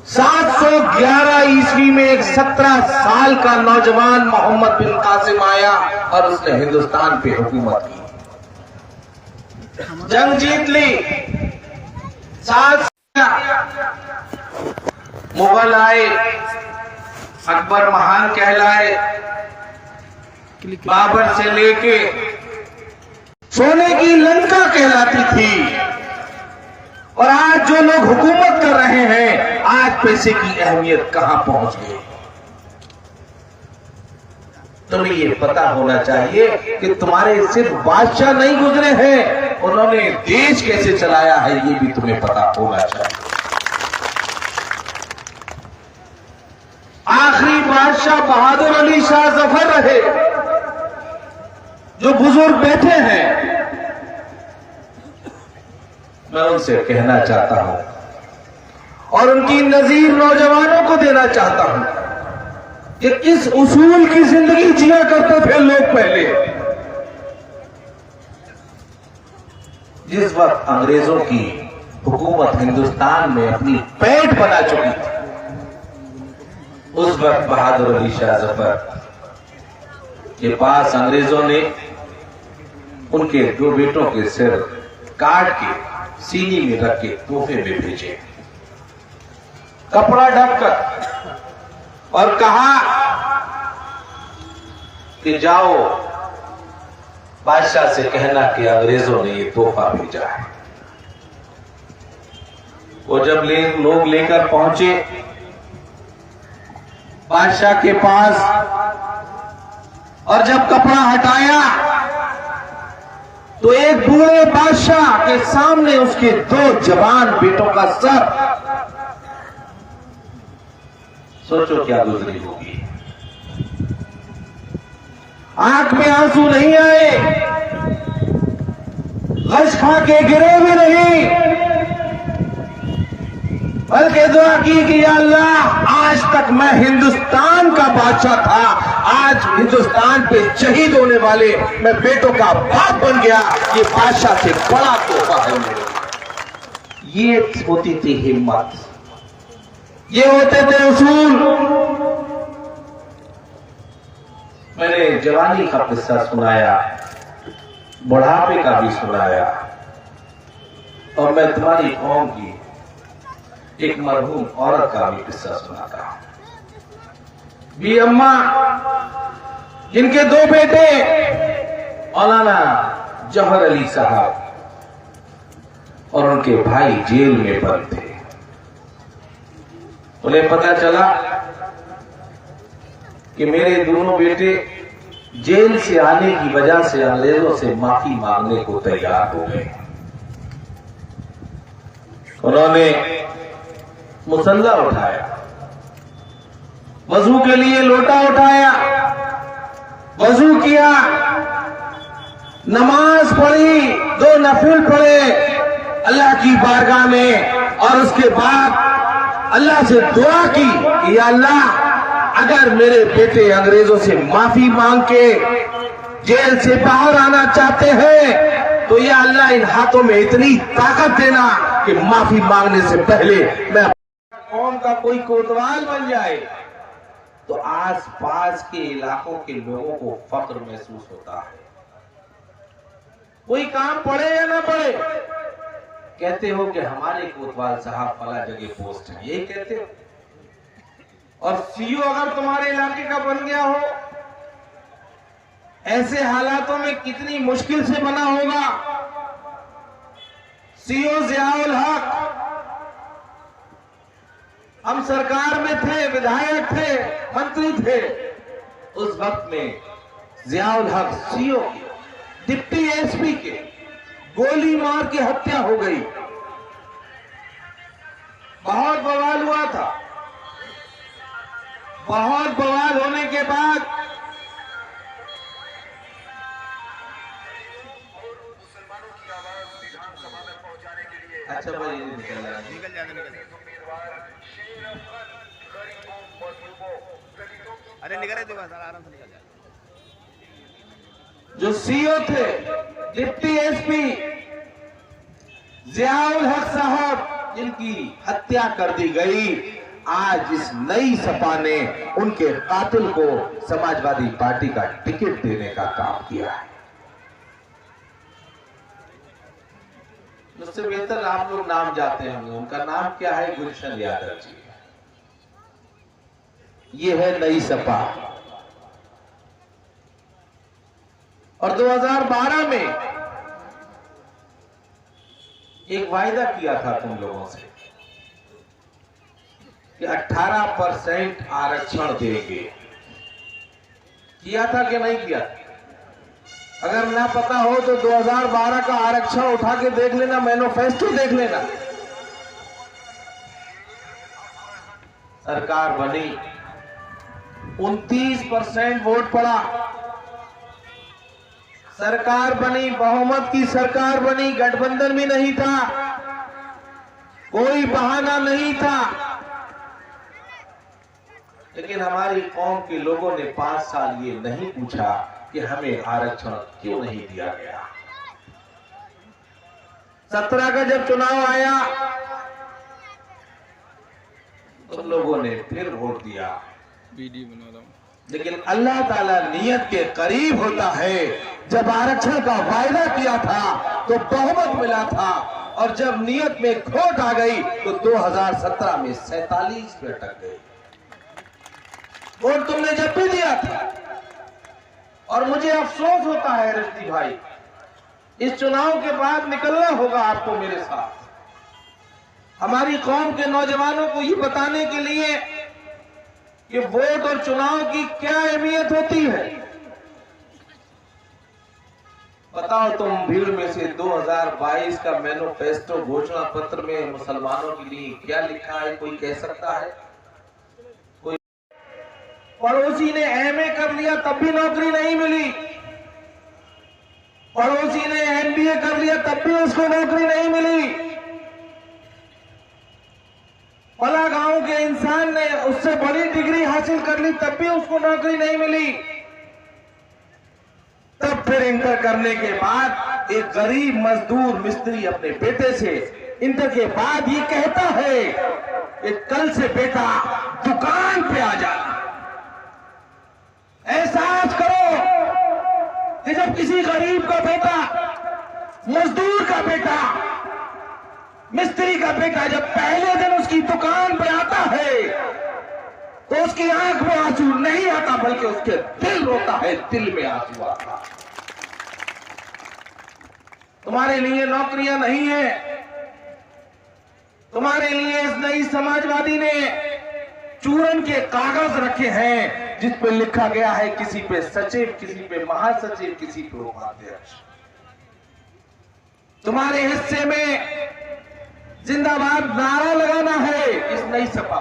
711 ईस्वी में एक 17 साल का नौजवान मोहम्मद बिन कासिम आया और उसने हिंदुस्तान पे हुकूमत की, जंग जीत ली। 7 मुगल आए, अकबर महान कहलाए, बाबर से लेके सोने की लंका कहलाती थी। और आज जो लोग हुकूमत कर रहे हैं, आज पैसे की अहमियत कहां पहुंच गई। तुम्हें ये पता होना चाहिए कि तुम्हारे सिर्फ बादशाह नहीं गुजरे हैं, उन्होंने देश कैसे चलाया है ये भी तुम्हें पता होना चाहिए। आखिरी बादशाह बहादुर अली शाह जफर रहे, जो बुजुर्ग बैठे हैं। मैं उनसे कहना चाहता हूं और उनकी नजीर नौजवानों को देना चाहता हूं कि किस उसूल की जिंदगी जिया करते थे लोग पहले। जिस वक्त अंग्रेजों की हुकूमत हिंदुस्तान में अपनी पैठ बना चुकी थी, उस वक्त बहादुर अली शाह जफर के पास अंग्रेजों ने उनके 2 बेटों के सिर काट के सीनी में रख के तोहफे में भेजे, कपड़ा ढककर, और कहा कि जाओ बादशाह से कहना कि अंग्रेजों ने ये तोहफा भेजा है। वो जब लोग लेकर पहुंचे बादशाह के पास, और जब कपड़ा हटाया तो एक बूढ़े बादशाह के सामने उसके 2 जवान बेटों का सर। सोचो क्या गुजरी होगी। आंख में आंसू नहीं आए, गश खा के गिरे भी नहीं, बल्कि दुआ की कि या अल्लाह, आज तक मैं हिंदुस्तान का बादशाह था, आज हिंदुस्तान पे शहीद होने वाले मैं बेटों का बाप बन गया, ये बादशाह से बड़ा तोहफा है मेरे। ये होती थी हिम्मत, ये होते थे उसूल। मैंने जवानी का किस्सा सुनाया, बुढ़ापे का भी सुनाया, और मैं तुम्हारी कौम की एक मरहूम औरत का भी किस्सा सुनाता हूं। बी अम्मा, जिनके 2 बेटे मौलाना जौहर अली साहब और उनके भाई जेल में बंद थे। उन्हें पता चला कि मेरे दोनों बेटे जेल से आने की वजह से अंग्रेजों से माफी मांगने को तैयार हो गए। उन्होंने मुसल्ला उठाया, वजू के लिए लोटा उठाया, वजू किया, नमाज पढ़ी, 2 नफिल पढ़े अल्लाह की बारगाह में, और उसके बाद अल्लाह से दुआ की कि या अल्लाह, अगर मेरे बेटे अंग्रेजों से माफी मांग के जेल से बाहर आना चाहते हैं तो या अल्लाह इन हाथों में इतनी ताकत देना कि माफी मांगने से पहले मैं कौम का कोई कोतवाल बन जाए, तो आस पास के इलाकों के लोगों को फख्र महसूस होता है। कोई काम पड़े या ना पड़े, कहते हो कि हमारे कोतवाल साहब फला जगह पोस्ट है, यही कहते हो। और सीओ अगर तुम्हारे इलाके का बन गया हो, ऐसे हालातों में कितनी मुश्किल से बना होगा। सीओ जियाउल हक, हम सरकार में थे, विधायक थे, मंत्री थे, उस वक्त में जियाउल हक सीओ के, डिप्टी एसपी के गोली मार के हत्या हो गई। बहुत बवाल हुआ था। बहुत बवाल होने के बाद अच्छा भाई निकल जाने अरे निकल रहे आराम से निकल जाए। जो सीओ थे, डिप्टी एसपी जियाउल हक साहब, जिनकी हत्या कर दी गई, आज इस नई सपा ने उनके कातिल को समाजवादी पार्टी का टिकट देने का काम किया है। उससे बेहतर आप लोग नाम जाते होंगे, उनका नाम क्या है? गुलशन यादव जी। ये है नई सपा। और 2012 में एक वायदा किया था तुम लोगों से कि 18% आरक्षण देंगे। किया था कि नहीं किया? अगर ना पता हो तो 2012 का आरक्षण उठा के देख लेना, मैनिफेस्टो देख लेना। सरकार बनी, 29% वोट पड़ा, सरकार बनी, बहुमत की सरकार बनी, गठबंधन भी नहीं था, कोई बहाना नहीं था। लेकिन हमारी कौम के लोगों ने 5 साल ये नहीं पूछा कि हमें आरक्षण क्यों नहीं दिया गया। 17 का जब चुनाव आया तो लोगों ने फिर वोट दिया। वीडियो बना रहा हूं। लेकिन अल्लाह ताला नियत के करीब होता है। जब आरक्षण का वायदा किया था तो बहुमत मिला था, और जब नियत में खोट आ गई तो 2017 में 47 पे अटक गई। वोट तुमने जब भी दिया था, और मुझे अफसोस होता है रश्दी भाई, इस चुनाव के बाद निकलना होगा आपको मेरे साथ, हमारी कौम के नौजवानों को ये बताने के लिए कि वोट और चुनाव की क्या अहमियत होती है। बताओ तुम भीड़ में से 2022 का मैनिफेस्टो घोषणा पत्र में मुसलमानों के लिए क्या लिखा है? कोई कह सकता है? कोई पड़ोसी ने एमए कर लिया तब भी नौकरी नहीं मिली, पड़ोसी ने एमबीए कर लिया तब भी उसको नौकरी नहीं मिली, फला गांव के इंसान ने उससे बड़ी डिग्री हासिल कर ली तब भी उसको नौकरी नहीं मिली। तब फिर इंटर करने के बाद एक गरीब मजदूर मिस्त्री अपने बेटे से इंटर के बाद ये कहता है कि कल से बेटा दुकान पे आ जा। एहसास करो कि जब किसी गरीब का बेटा, मजदूर का बेटा, मिस्त्री का बेटा जब पहले दिन उसकी दुकान पे आता है तो उसकी आंख में आंसू नहीं आता, बल्कि उसके दिल रोता है, दिल में आंसू आता। तुम्हारे लिए नौकरियां नहीं है, तुम्हारे लिए इस नई समाजवादी ने चूरन के कागज रखे हैं जिस पे लिखा गया है किसी पे सचिव, किसी पे महासचिव, किसी पे उपाध्यक्ष। तुम्हारे हिस्से में जिंदाबाद नारा लगाना है इस नई सपा,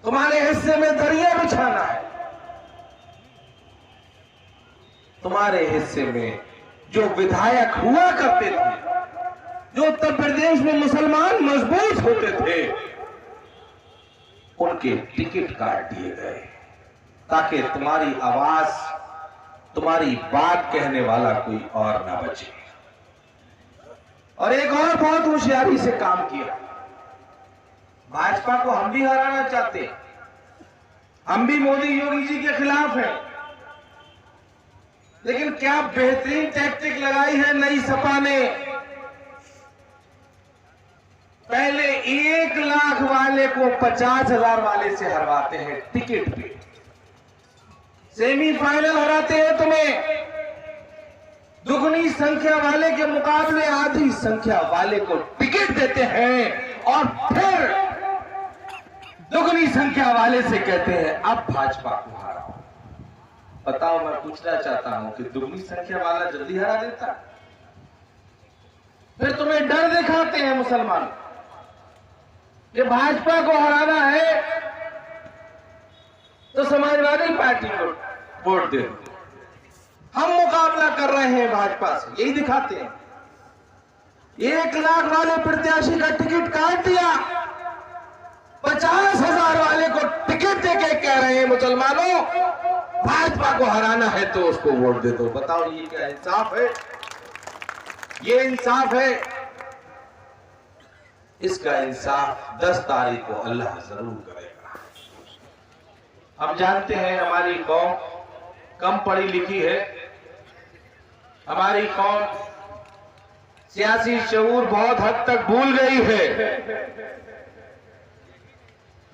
तुम्हारे हिस्से में दरिया बिछाना है, तुम्हारे हिस्से में जो विधायक हुआ करते थे, जो उत्तर प्रदेश में मुसलमान मजबूत होते थे, उनके टिकट काट दिए गए ताकि तुम्हारी आवाज, तुम्हारी बात कहने वाला कोई और ना बचे। और एक और बहुत होशियारी से काम किया, भाजपा को हम भी हराना चाहते हैं, हम भी मोदी योगी जी के खिलाफ हैं, लेकिन क्या बेहतरीन टैक्टिक लगाई है नई सपा ने। पहले 1 लाख वाले को 50,000 वाले से हरवाते हैं टिकट पे, सेमीफाइनल हराते हैं तुम्हें, दुगनी संख्या वाले के मुकाबले आधी संख्या वाले को टिकट देते हैं, और फिर दुगनी संख्या वाले से कहते हैं अब भाजपा को हराओ। बताओ, मैं पूछना चाहता हूं कि दुगनी संख्या वाला जल्दी हरा देता? फिर तुम्हें डर दिखाते हैं मुसलमान कि भाजपा को हराना है तो समाजवादी पार्टी को वोट दे दो, हम मुकाबला कर रहे हैं भाजपा से, यही दिखाते हैं। 1 लाख वाले प्रत्याशी का टिकट काट दिया, 50,000 वाले को टिकट देके कह रहे हैं मुसलमानों भाजपा को हराना है तो उसको वोट दे दो। बताओ ये क्या इंसाफ है? ये इंसाफ है? इसका इंसाफ 10 तारीख को अल्लाह जरूर करेगा। हम जानते हैं हमारी कौम कम पढ़ी लिखी है, हमारी कौम सियासी शऊर बहुत हद तक भूल गई है,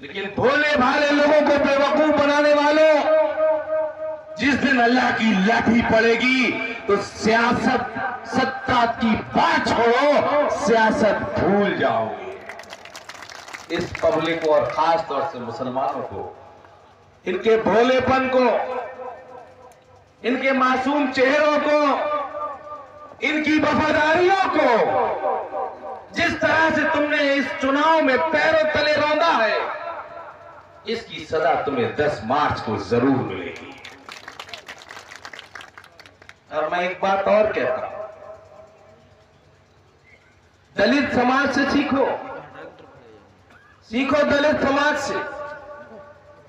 लेकिन भोले भाले लोगों को बेवकूफ बनाने वालों, जिस दिन अल्लाह की लाठी पड़ेगी तो सियासत सत्ता की बात छोड़ो, सियासत भूल जाओगे। इस पब्लिक को और खास तौर से मुसलमानों को, इनके भोलेपन को, इनके मासूम चेहरों को, इनकी वफादारियों को, जिस तरह से तुमने इस चुनाव में पैरों तले रौंदा है, इसकी सजा तुम्हें 10 मार्च को जरूर मिलेगी। और मैं एक बात और कहता हूं, दलित समाज से सीखो, सीखो दलित समाज से।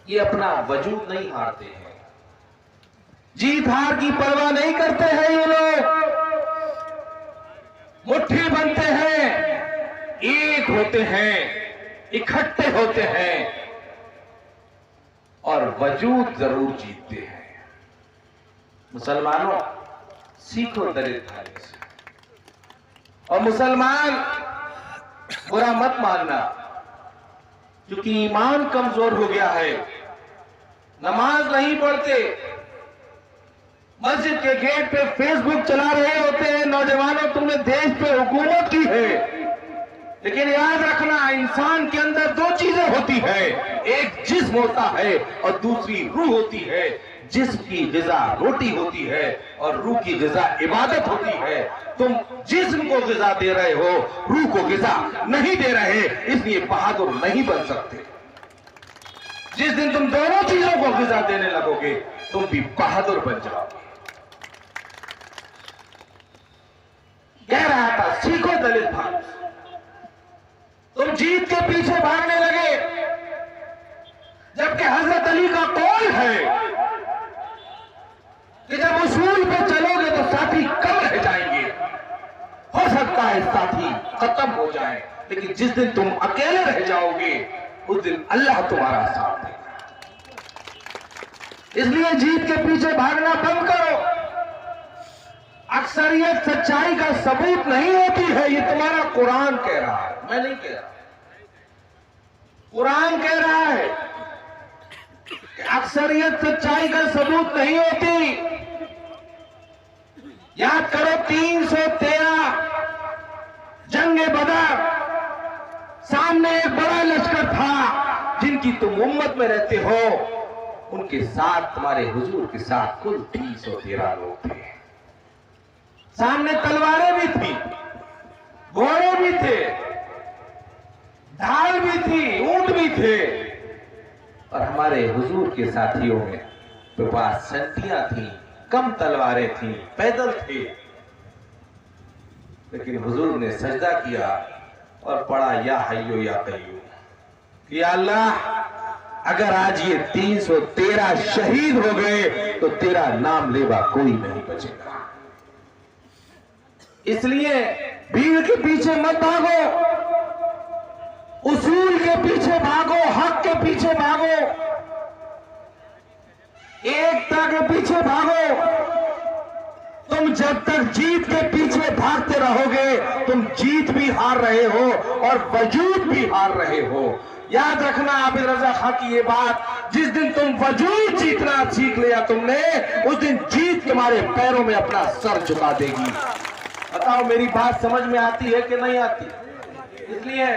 ये अपना वजूद नहीं हारते हैं, जीत हार की परवाह नहीं करते हैं। ये लोग मुट्ठी बनते हैं, एक होते हैं, इकट्ठे होते हैं और वजूद जरूर जीतते हैं। मुसलमानों, सीखो दलित भाई से। और मुसलमान बुरा मत मानना, क्योंकि ईमान कमजोर हो गया है, नमाज नहीं पढ़ते, मस्जिद के गेट पे फेसबुक चला रहे होते हैं। नौजवानों, तुमने देश पे हुकूमत की है, लेकिन याद रखना, इंसान के अंदर 2 चीजें होती है, एक जिस्म होता है और दूसरी रूह होती है। जिस्म की ग़िज़ा रोटी होती है और रूह की ग़िज़ा इबादत होती है। तुम जिस्म को ग़िज़ा दे रहे हो, रूह को ग़िज़ा नहीं दे रहे, इसलिए बहादुर नहीं बन सकते। जिस दिन तुम दोनों चीजों को ग़िज़ा देने लगोगे, तुम भी बहादुर बन जाओगे। कह रहा था, सीखो दलित भाई। तुम जीत के पीछे भागने लगे, जबकि हजरत अली का कौल है कि जब उसूल पे चलोगे तो साथी कम रह जाएंगे। हो सकता है साथी खत्म हो जाए, लेकिन जिस दिन तुम अकेले रह जाओगे, उस दिन अल्लाह तुम्हारा साथ देगा। इसलिए जीत के पीछे भागना बंद करो। अक्सरियत सच्चाई का सबूत नहीं होती है, ये तुम्हारा कुरान कह रहा है, मैं नहीं कह रहा। कुरान कह रहा है कि अक्सरियत सच्चाई का सबूत नहीं होती। याद करो 313 जंगे बदर, सामने एक बड़ा लश्कर था, जिनकी तुम उम्मत में रहते हो, उनके साथ, तुम्हारे हुजूर के साथ कुल 313 लोग थे। सामने तलवारें भी थी, घोड़े भी थे, ढाल भी थी, ऊंट भी थे, और हमारे हुजूर के साथियों में तो पास संटियां थी, कम तलवारें थी, पैदल थे। लेकिन हुजूर ने सजदा किया और पढ़ा, या हय्यो या कय्यूम, कि अल्लाह, अगर आज ये 313 शहीद हो गए तो तेरा नाम लेवा कोई नहीं बचेगा। इसलिए भीड़ के पीछे मत भागो, उसूल के पीछे भागो, हक के पीछे भागो, एकता के पीछे भागो। तुम जब तक जीत के पीछे भागते रहोगे, तुम जीत भी हार रहे हो और वजूद भी हार रहे हो। याद रखना आबिद रजा खां की ये बात, जिस दिन तुम वजूद जीतना सीख लिया तुमने, उस दिन जीत तुम्हारे पैरों में अपना सर झुका देगी। बताओ, मेरी बात समझ में आती है कि नहीं आती? इसलिए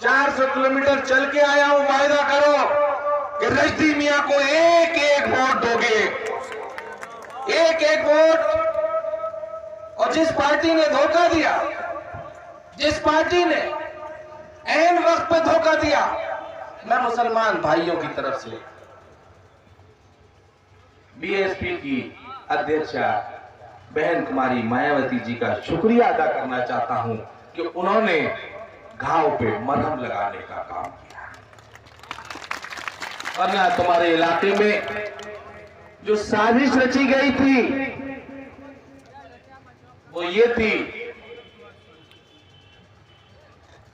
400 किलोमीटर चल के आया हूं, वायदा करो कि रजदी मियां को एक एक वोट दोगे, एक एक वोट। और जिस पार्टी ने धोखा दिया, जिस पार्टी ने ऐन वक्त पे धोखा दिया, मैं मुसलमान भाइयों की तरफ से बीएसपी की अध्यक्षा बहन कुमारी मायावती जी का शुक्रिया अदा करना चाहता हूं कि उन्होंने घाव पे मरहम लगाने का काम किया। वरना तुम्हारे इलाके में जो साजिश रची गई थी वो ये थी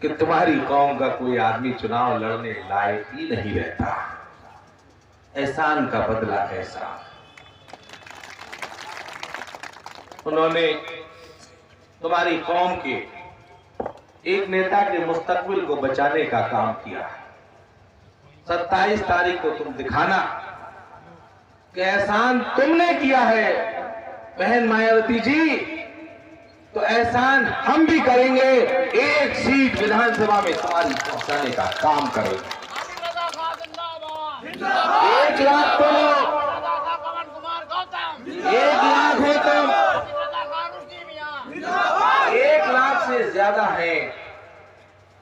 कि तुम्हारी कौम का कोई आदमी चुनाव लड़ने लायक ही नहीं रहता। एहसान का बदला एहसान। उन्होंने तुम्हारी कौम के एक नेता के मुस्तकबिल को बचाने का काम किया। 27 तारीख को तुम दिखाना कि एहसान तुमने किया है बहन मायावती जी, तो एहसान हम भी करेंगे। एक सीट विधानसभा में तुम्हारी पहुंचाने का काम करेंगे। 1 लाख तो 1 लाख हो तुम, 1 लाख से ज्यादा है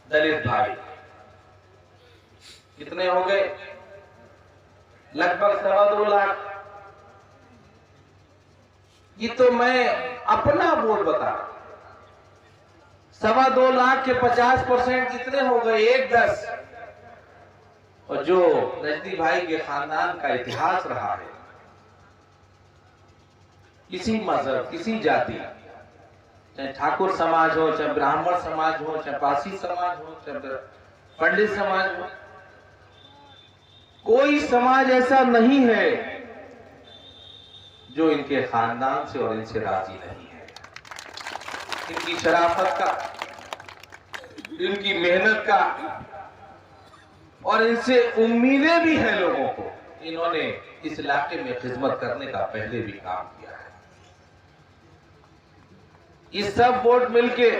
दलित भाई। कितने हो गए? लगभग 2.25 लाख। ये तो मैं अपना वोट बता रहा हूं। 2.25 लाख के 50% कितने हो गए? 1/10। और जो रजनी भाई के खानदान का इतिहास रहा है, किसी मजहब, किसी जाति, चाहे ठाकुर समाज हो, चाहे ब्राह्मण समाज हो, चाहे पासी समाज हो, चाहे पंडित समाज हो, कोई समाज ऐसा नहीं है जो इनके खानदान से और इनसे राजी नहीं है। इनकी शराफत का, इनकी मेहनत का, और इनसे उम्मीदें भी हैं लोगों को। इन्होंने इस इलाके में खिदमत करने का पहले भी काम किया है। ये सब वोट मिलके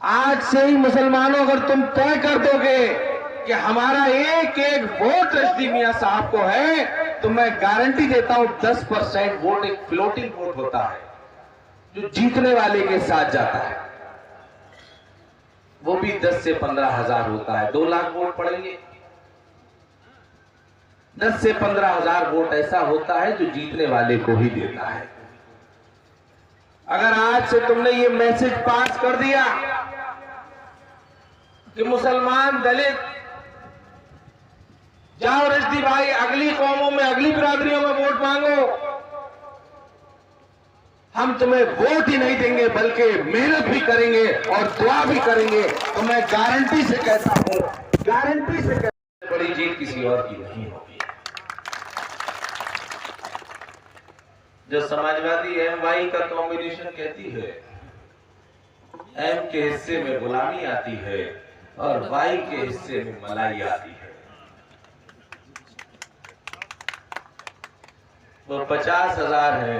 आज से ही मुसलमानों, अगर तुम तय कर दोगे कि हमारा एक एक वोट रजनी मियां साहब को है, तो मैं गारंटी देता हूं 10% वोट एक फ्लोटिंग वोट होता है जो जीतने वाले के साथ जाता है। वो भी 10 से 15 हजार होता है। 2 लाख वोट पड़ेंगे, 10 से 15 हजार वोट ऐसा होता है जो जीतने वाले को ही देता है। अगर आज से तुमने ये मैसेज पास कर दिया कि मुसलमान, दलित, जाओ रजनी भाई अगली कौमों में, अगली बिरादरियों में वोट मांगो, हम तुम्हें वोट ही नहीं देंगे बल्कि मेहनत भी करेंगे और दुआ भी करेंगे, तो मैं गारंटी से कहता हूं, गारंटी से कहता हूं, बड़ी जीत किसी और की नहीं होगी। जो समाजवादी एम वाई का कॉम्बिनेशन कहती है, एम के हिस्से में गुलामी आती है और वाई के हिस्से में मलाई आती है। वो 50,000 है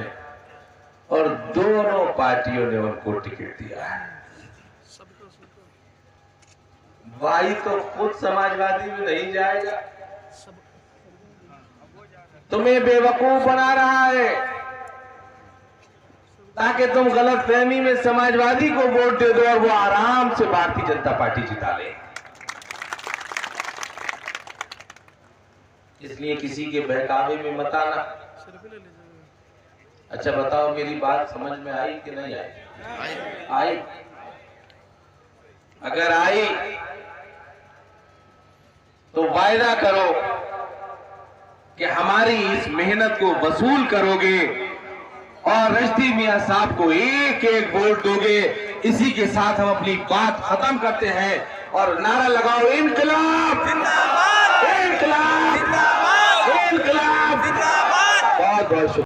और दोनों पार्टियों ने उनको टिकट दिया है। वाई तो खुद समाजवादी में नहीं जाएगा, तुम्हें बेवकूफ बना रहा है ताकि तुम गलत फहमी में समाजवादी को वोट दे दो और वो आराम से भारतीय जनता पार्टी जिता ले। इसलिए किसी के बहकावे में मत आना। अच्छा बताओ, मेरी बात समझ में आई कि नहीं आई? आई? अगर आई तो वायदा करो कि हमारी इस मेहनत को वसूल करोगे और रजनी मियां साहब को एक एक वोट दोगे। इसी के साथ हम अपनी बात खत्म करते हैं और नारा लगाओ, इनकलाब जिंदाबाद, इनकलाब जिंदाबाद, इनकलाब जिंदाबाद। बहुत बहुत शुक्रिया।